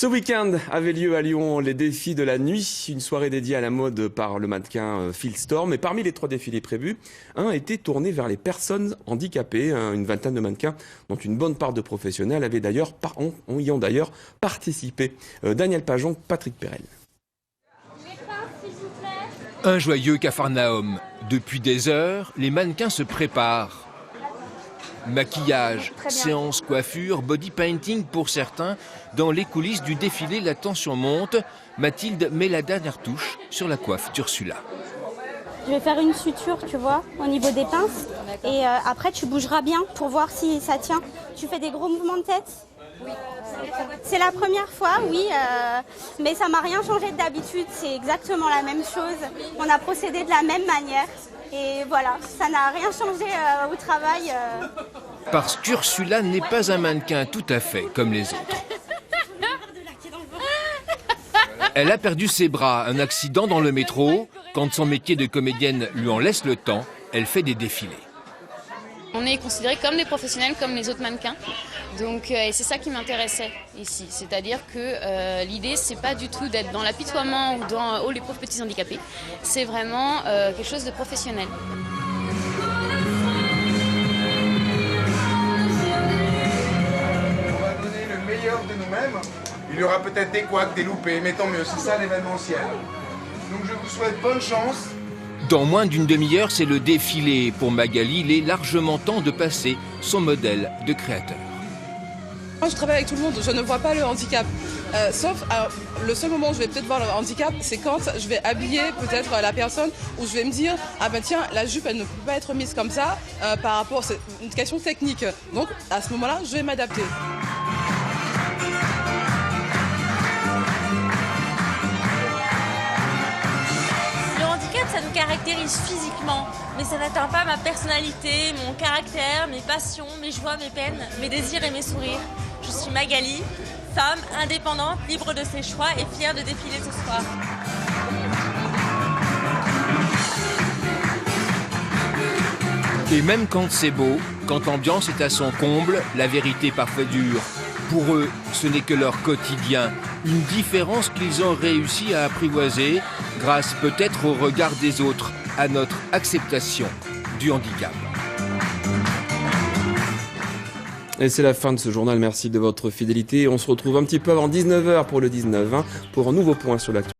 Ce week-end avait lieu à Lyon les défis de la nuit, une soirée dédiée à la mode par le mannequin Phil Storm. Et parmi les 3 défilés prévus, un était tourné vers les personnes handicapées. Une vingtaine de mannequins, dont une bonne part de professionnels, y ont d'ailleurs participé. Daniel Pajon, Patrick Perel. Un joyeux capharnaüm. Depuis des heures, les mannequins se préparent. Maquillage, séance coiffure, body painting pour certains. Dans les coulisses du défilé, la tension monte. Mathilde met la dernière touche sur la coiffe d'Ursula. Je vais faire une suture, tu vois, au niveau des pinces. Et après, tu bougeras bien pour voir si ça tient. Tu fais des gros mouvements de tête? Oui. C'est la première fois, oui, mais ça m'a rien changé d'habitude. C'est exactement la même chose. On a procédé de la même manière. Et voilà, ça n'a rien changé au travail. Parce qu'Ursula n'est pas un mannequin tout à fait comme les autres. Elle a perdu ses bras, un accident dans le métro. Quand son métier de comédienne lui en laisse le temps, elle fait des défilés. On est considérés comme des professionnels, comme les autres mannequins. Donc, et c'est ça qui m'intéressait ici. C'est-à-dire que l'idée, c'est pas du tout d'être dans l'apitoiement ou dans les pauvres petits handicapés. C'est vraiment quelque chose de professionnel. On va donner le meilleur de nous-mêmes. Il y aura peut-être des couacs, des loupés, mais tant mieux, c'est ça l'événementiel. Donc je vous souhaite bonne chance. Dans moins d'une demi-heure, c'est le défilé. Pour Magali, il est largement temps de passer son modèle de créateur. Moi, je travaille avec tout le monde, je ne vois pas le handicap. Sauf, le seul moment où je vais peut-être voir le handicap, c'est quand je vais habiller peut-être la personne, où je vais me dire, ah ben tiens, la jupe, elle ne peut pas être mise comme ça, par rapport, c'est une question technique. Donc, à ce moment-là, je vais m'adapter. Ça nous caractérise physiquement, mais ça n'atteint pas ma personnalité, mon caractère, mes passions, mes joies, mes peines, mes désirs et mes sourires. Je suis Magali, femme indépendante, libre de ses choix et fière de défiler ce soir. Et même quand c'est beau, quand l'ambiance est à son comble, la vérité parfois dure. Pour eux, ce n'est que leur quotidien, une différence qu'ils ont réussi à apprivoiser grâce peut-être au regard des autres, à notre acceptation du handicap. Et c'est la fin de ce journal. Merci de votre fidélité. On se retrouve un petit peu avant 19h pour le 19-20 pour un nouveau point sur l'actualité.